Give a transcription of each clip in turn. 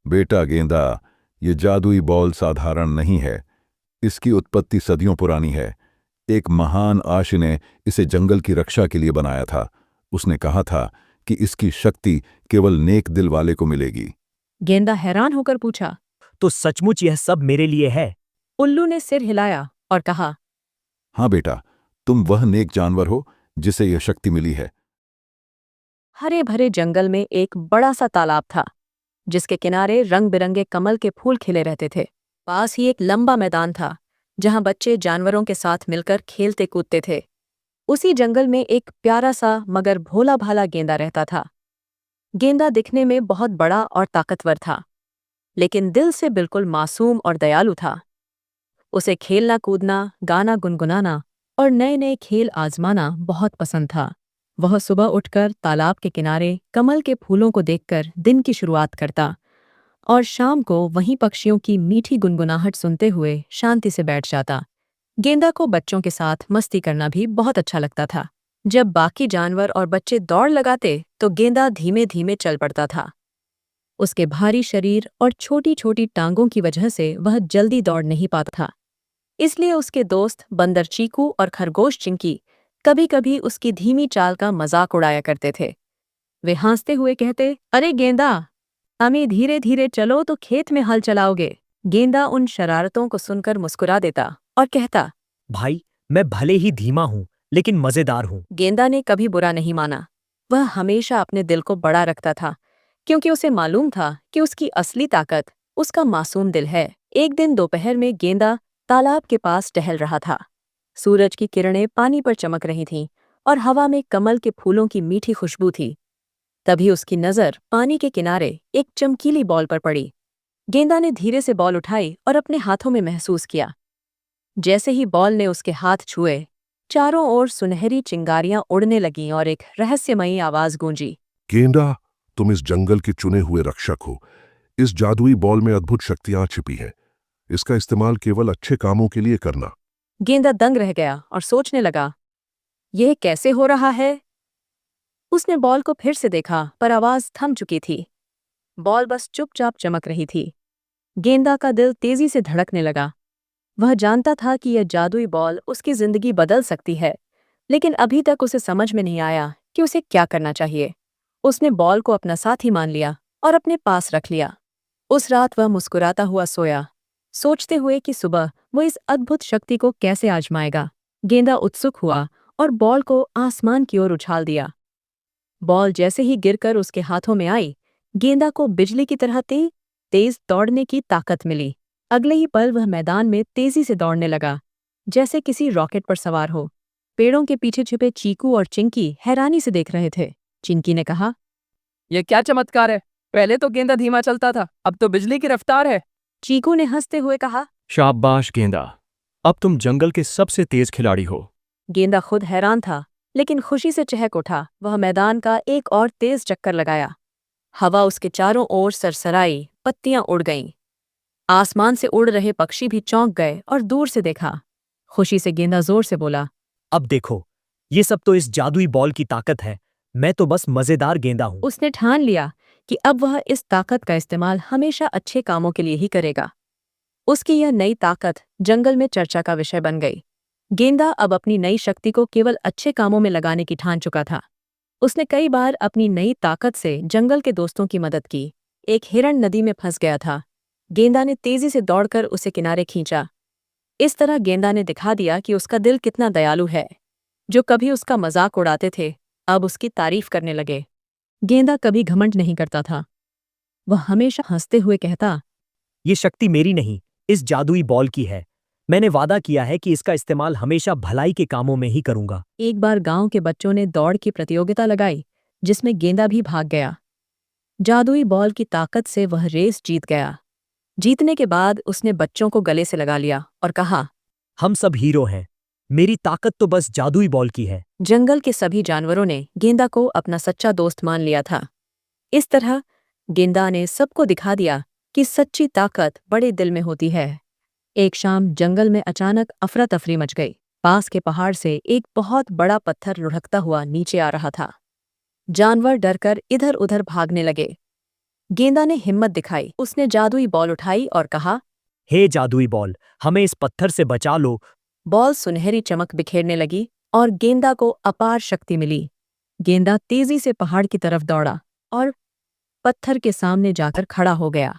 बेटा गेंदा, ये जादुई बॉल साधारण नहीं है। इसकी उत्पत्ति सदियों पुरानी है। एक महान आशी ने इसे जंगल की रक्षा के लिए बनाया था। उसने कहा था कि इसकी शक्ति केवल नेक दिल वाले को मिलेगी। गेंदा हैरान होकर पूछा। तो सचमुच यह सब मेरे लिए है? उल्लू ने सिर हिलाया और कहा, हाँ बेटा, तुम वह नेक जानवर हो जिसे यह शक्ति मिली है। हरे भरे जंगल में एक बड़ा सा तालाब था, जिसके किनारे रंग बिरंगे कमल के फूल खिले रहते थे। पास ही एक लंबा मैदान था, जहां बच्चे जानवरों के साथ मिलकर खेलते कूदते थे। उसी जंगल में एक प्यारा सा मगर भोला भाला गेंदा रहता था। गेंदा दिखने में बहुत बड़ा और ताकतवर था, लेकिन दिल से बिल्कुल मासूम और दयालु था। उसे खेलना कूदना, गाना गुनगुनाना और नए नए खेल आजमाना बहुत पसंद था। वह सुबह उठकर तालाब के किनारे कमल के फूलों को देखकर दिन की शुरुआत करता और शाम को वहीं पक्षियों की मीठी गुनगुनाहट सुनते हुए शांति से बैठ जाता। गेंदा को बच्चों के साथ मस्ती करना भी बहुत अच्छा लगता था। जब बाकी जानवर और बच्चे दौड़ लगाते तो गेंदा धीमे धीमे चल पड़ता था। उसके भारी शरीर और छोटी छोटी टांगों की वजह से वह जल्दी दौड़ नहीं पाता था। इसलिए उसके दोस्त बंदर चीकू और खरगोश चिंकी कभी कभी उसकी धीमी चाल का मजाक उड़ाया करते थे। वे हंसते हुए कहते, अरे गेंदा, हमें धीरे धीरे चलो तो खेत में हल चलाओगे। गेंदा उन शरारतों को सुनकर मुस्कुरा देता और कहता, भाई, मैं भले ही धीमा हूँ, लेकिन मजेदार हूँ। गेंदा ने कभी बुरा नहीं माना। वह हमेशा अपने दिल को बड़ा रखता था, क्योंकि उसे मालूम था कि उसकी असली ताकत उसका मासूम दिल है। एक दिन दोपहर में गेंदा तालाब के पास टहल रहा था। सूरज की किरणें पानी पर चमक रही थीं और हवा में कमल के फूलों की मीठी खुशबू थी। तभी उसकी नज़र पानी के किनारे एक चमकीली बॉल पर पड़ी। गेंदा ने धीरे से बॉल उठाई और अपने हाथों में महसूस किया। जैसे ही बॉल ने उसके हाथ छुए, चारों ओर सुनहरी चिंगारियां उड़ने लगीं और एक रहस्यमयी आवाज गूंजी। गेंदा, तुम इस जंगल के चुने हुए रक्षक हो। इस जादुई बॉल में अद्भुत शक्तियां छिपी हैं। इसका इस्तेमाल केवल अच्छे कामों के लिए करना। गेंदा दंग रह गया और सोचने लगा, यह कैसे हो रहा है? उसने बॉल को फिर से देखा, पर आवाज थम चुकी थी। बॉल बस चुपचाप चमक रही थी। गेंदा का दिल तेजी से धड़कने लगा। वह जानता था कि यह जादुई बॉल उसकी जिंदगी बदल सकती है, लेकिन अभी तक उसे समझ में नहीं आया कि उसे क्या करना चाहिए। उसने बॉल को अपना साथी मान लिया और अपने पास रख लिया। उस रात वह मुस्कुराता हुआ सोया, सोचते हुए कि सुबह वो इस अद्भुत शक्ति को कैसे आजमाएगा। गेंदा उत्सुक हुआ और बॉल को आसमान की ओर उछाल दिया। बॉल जैसे ही गिरकर उसके हाथों में आई, गेंदा को बिजली की तरह तेज दौड़ने की ताकत मिली। अगले ही पल वह मैदान में तेजी से दौड़ने लगा, जैसे किसी रॉकेट पर सवार हो। पेड़ों के पीछे छिपे चीकू और चिंकी हैरानी से देख रहे थे। चिंकी ने कहा, यह क्या चमत्कार है? पहले तो गेंदा धीमा चलता था, अब तो बिजली की रफ्तार है। चीकू ने हंसते हुए कहा। शाबाश गेंदा, अब तुम जंगल के सबसे तेज खिलाड़ी हो। गेंदा खुद हैरान था, लेकिन खुशी से चहक उठा। वह मैदान का एक और तेज चक्कर लगाया। हवा उसके चारों ओर सरसराई, पत्तियां उड़ गईं। आसमान से उड़ रहे पक्षी भी चौंक गए और दूर से देखा। खुशी से गेंदा जोर से बोला, अब देखो, ये सब तो इस जादुई बॉल की ताकत है। मैं तो बस मजेदार गेंदा हूँ। उसने ठान लिया कि अब वह इस ताकत का इस्तेमाल हमेशा अच्छे कामों के लिए ही करेगा। उसकी यह नई ताकत जंगल में चर्चा का विषय बन गई। गेंदा अब अपनी नई शक्ति को केवल अच्छे कामों में लगाने की ठान चुका था। उसने कई बार अपनी नई ताकत से जंगल के दोस्तों की मदद की। एक हिरण नदी में फंस गया था। गेंदा ने तेजी से दौड़कर उसे किनारे खींचा। इस तरह गेंदा ने दिखा दिया कि उसका दिल कितना दयालु है। जो कभी उसका मजाक उड़ाते थे, अब उसकी तारीफ करने लगे। गेंदा कभी घमंड नहीं करता था। वह हमेशा हंसते हुए कहता, ये शक्ति मेरी नहीं, इस जादुई बॉल की है। मैंने वादा किया है कि इसका इस्तेमाल हमेशा भलाई के कामों में ही करूंगा। एक बार गांव के बच्चों ने दौड़ की प्रतियोगिता लगाई, जिसमें गेंदा भी भाग गया। जादुई बॉल की ताकत से वह रेस जीत गया। जीतने के बाद उसने बच्चों को गले से लगा लिया और कहा, हम सब हीरो हैं। मेरी ताकत तो बस जादुई बॉल की है। जंगल के सभी जानवरों ने गेंदा को अपना सच्चा दोस्त मान लिया था। इस तरह गेंदा ने सबको दिखा दिया कि सच्ची ताकत बड़े दिल में होती है। एक शाम जंगल में अचानक अफरा तफरी मच गई। पास के पहाड़ से एक बहुत बड़ा पत्थर लुढ़कता हुआ नीचे आ रहा था। जानवर डरकर इधर उधर भागने लगे। गेंदा ने हिम्मत दिखाई। उसने जादुई बॉल उठाई और कहा, हे जादुई बॉल, हमें इस पत्थर से बचा लो। बॉल सुनहरी चमक बिखेरने लगी और गेंदा को अपार शक्ति मिली। गेंदा तेजी से पहाड़ की तरफ दौड़ा और पत्थर के सामने जाकर खड़ा हो गया।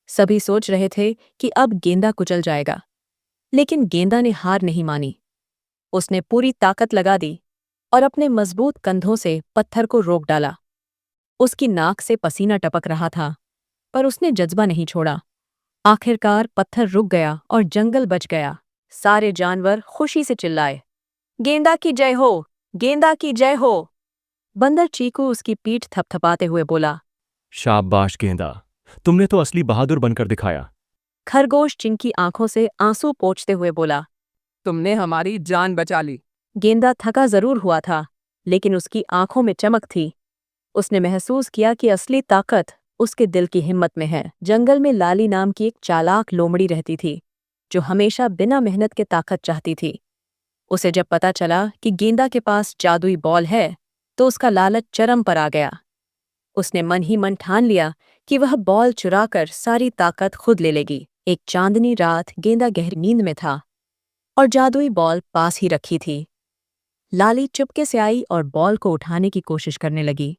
सभी सोच रहे थे कि अब गेंदा कुचल जाएगा, लेकिन गेंदा ने हार नहीं मानी। उसने पूरी ताकत लगा दी और अपने मजबूत कंधों से पत्थर को रोक डाला। उसकी नाक से पसीना टपक रहा था, पर उसने जज्बा नहीं छोड़ा। आखिरकार पत्थर रुक गया और जंगल बच गया। सारे जानवर खुशी से चिल्लाए, गेंदा की जय हो, गेंदा की जय हो। बंदर चीकू उसकी पीठ थपथपाते हुए बोला। शाबाश गेंदा, तुमने तो असली बहादुर बनकर दिखाया। खरगोश चिंकी आंखों से आंसू पोंछते हुए बोला। तुमने हमारी जान बचा ली। गेंदा थका जरूर हुआ था, लेकिन उसकी आंखों में चमक थी। उसने महसूस किया कि असली ताकत उसके दिल की हिम्मत में है। जंगल में लाली नाम की एक चालाक लोमड़ी रहती थी, जो हमेशा बिना मेहनत के ताकत चाहती थी। उसे जब पता चला कि गेंदा के पास जादुई बॉल है, तो उसका लालच चरम पर आ गया। उसने मन ही मन ठान लिया कि वह बॉल चुराकर सारी ताकत खुद ले लेगी। एक चांदनी रात गेंदा गहरी नींद में था और जादुई बॉल पास ही रखी थी। लाली चुपके से आई और बॉल को उठाने की कोशिश करने लगी।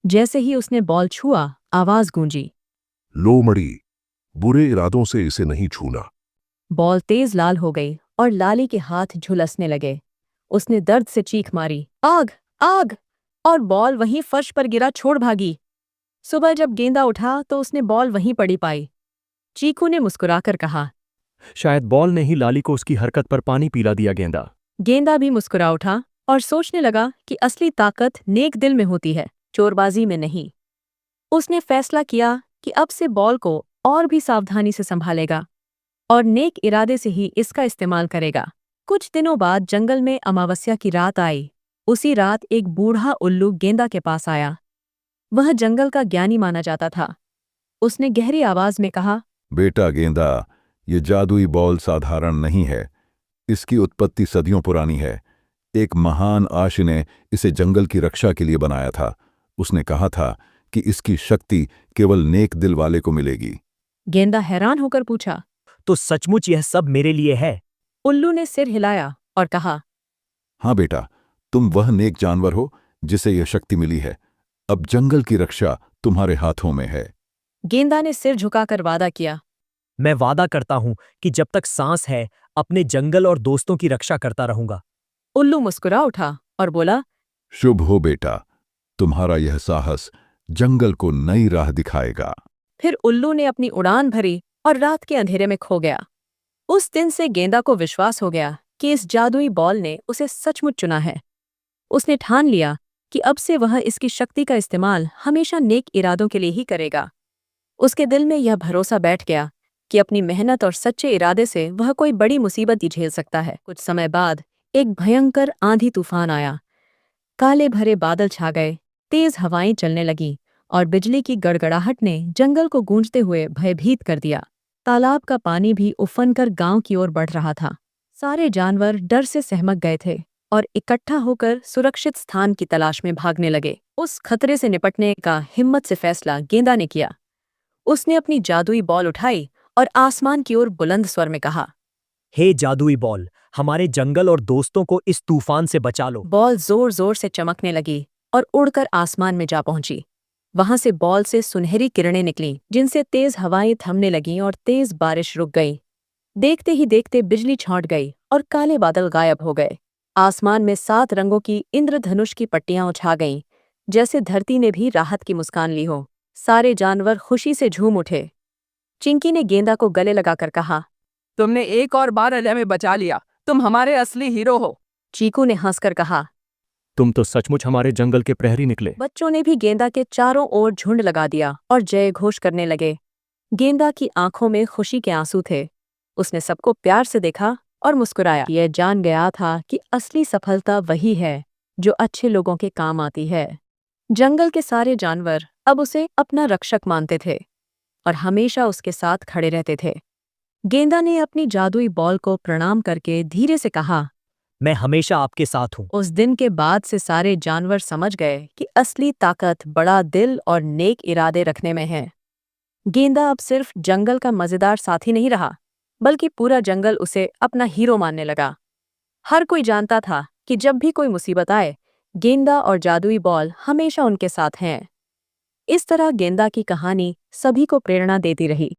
जैसे ही उसने बॉल छुआ, आवाज गूंजी, लोमड़ी, बुरे इरादों से इसे नहीं छूना। बॉल तेज लाल हो गई और लाली के हाथ झुलसने लगे। उसने दर्द से चीख मारी, आग, आग! और बॉल वहीं फर्श पर गिरा छोड़ भागी। सुबह जब गेंदा उठा तो उसने बॉल वहीं पड़ी पाई। चीकू ने मुस्कुराकर कहा। शायद बॉल ने ही लाली को उसकी हरकत पर पानी पिला दिया। गेंदा गेंदा भी मुस्कुरा उठा और सोचने लगा कि असली ताकत नेक दिल में होती है, चोरबाजी में नहीं। उसने फैसला किया कि अब से बॉल को और भी सावधानी से संभालेगा और नेक इरादे से ही इसका इस्तेमाल करेगा। कुछ दिनों बाद जंगल में अमावस्या की रात आई। उसी रात एक बूढ़ा उल्लू गेंदा के पास आया। वह जंगल का ज्ञानी माना जाता था। उसने गहरी आवाज में कहा, बेटा गेंदा, ये जादुई बॉल साधारण नहीं है। इसकी उत्पत्ति सदियों पुरानी है। एक महान आशी ने इसे जंगल की रक्षा के लिए बनाया था। उसने कहा था कि इसकी शक्ति केवल नेक दिल वाले को मिलेगी। गेंदा हैरान होकर पूछा, तो सचमुच यह सब मेरे लिए है? उल्लू ने सिर हिलाया और कहा, हाँ बेटा, तुम वह नेक जानवर हो जिसे यह शक्ति मिली है। अब जंगल की रक्षा तुम्हारे हाथों में है। गेंदा ने सिर झुकाकर वादा किया। मैं वादा करता हूं कि जब तक सांस है, अपने जंगल और दोस्तों की रक्षा करता रहूंगा। उल्लू मुस्कुरा उठा और बोला, शुभ हो बेटा, तुम्हारा यह साहस जंगल को नई राह दिखाएगा। फिर उल्लू ने अपनी उड़ान भरी और रात के अंधेरे में खो गया। उस दिन से गेंदा को विश्वास हो गया कि इस जादुई बॉल ने उसे सचमुच चुना है। उसने ठान लिया कि अब से वह इसकी शक्ति का इस्तेमाल हमेशा नेक इरादों के लिए ही करेगा। उसके दिल में यह भरोसा बैठ गया कि अपनी मेहनत और सच्चे इरादे से वह कोई बड़ी मुसीबत ही झेल सकता है। कुछ समय बाद एक भयंकर आंधी तूफान आया। काले भरे बादल छा गए, तेज हवाएं चलने लगीं और बिजली की गड़गड़ाहट ने जंगल को गूंजते हुए भयभीत कर दिया। तालाब का पानी भी उफनकर गांव की ओर बढ़ रहा था। सारे जानवर डर से सहमक गए थे और इकट्ठा होकर सुरक्षित स्थान की तलाश में भागने लगे। उस खतरे से निपटने का हिम्मत से फैसला गेंदा ने किया। उसने अपनी जादुई बॉल उठाई और आसमान की ओर बुलंद स्वर में कहा, हे जादुई बॉल, हमारे जंगल और दोस्तों को इस तूफान से बचा लो। बॉल जोर जोर से चमकने लगी और उड़कर आसमान में जा पहुंची। वहां से बॉल से सुनहरी किरणें निकलीं, जिनसे तेज हवाएं थमने लगीं और तेज बारिश रुक गई। देखते ही देखते बिजली छौंट गई और काले बादल गायब हो गए। आसमान में 7 रंगों की इंद्रधनुष की पट्टियां उछा गईं, जैसे धरती ने भी राहत की मुस्कान ली हो। सारे जानवर खुशी से झूम उठे। चिंकी ने गेंदा को गले लगाकर कहा, तुमने एक और बार हमें बचा लिया। तुम हमारे असली हीरो हो। चीकू ने हंसकर कहा। तुम तो सचमुच हमारे जंगल के प्रहरी निकले। बच्चों ने भी गेंदा के चारों ओर झुंड लगा दिया और जय घोष करने लगे। गेंदा की आंखों में खुशी के आंसू थे। उसने सबको प्यार से देखा और मुस्कुराया। यह जान गया था कि असली सफलता वही है जो अच्छे लोगों के काम आती है। जंगल के सारे जानवर अब उसे अपना रक्षक मानते थे और हमेशा उसके साथ खड़े रहते थे। गेंदा ने अपनी जादुई बॉल को प्रणाम करके धीरे से कहा, मैं हमेशा आपके साथ हूँ। उस दिन के बाद से सारे जानवर समझ गए कि असली ताकत बड़ा दिल और नेक इरादे रखने में है। गेंदा अब सिर्फ जंगल का मजेदार साथी नहीं रहा, बल्कि पूरा जंगल उसे अपना हीरो मानने लगा। हर कोई जानता था कि जब भी कोई मुसीबत आए, गेंदा और जादुई बॉल हमेशा उनके साथ हैं। इस तरह गेंदा की कहानी सभी को प्रेरणा देती रही।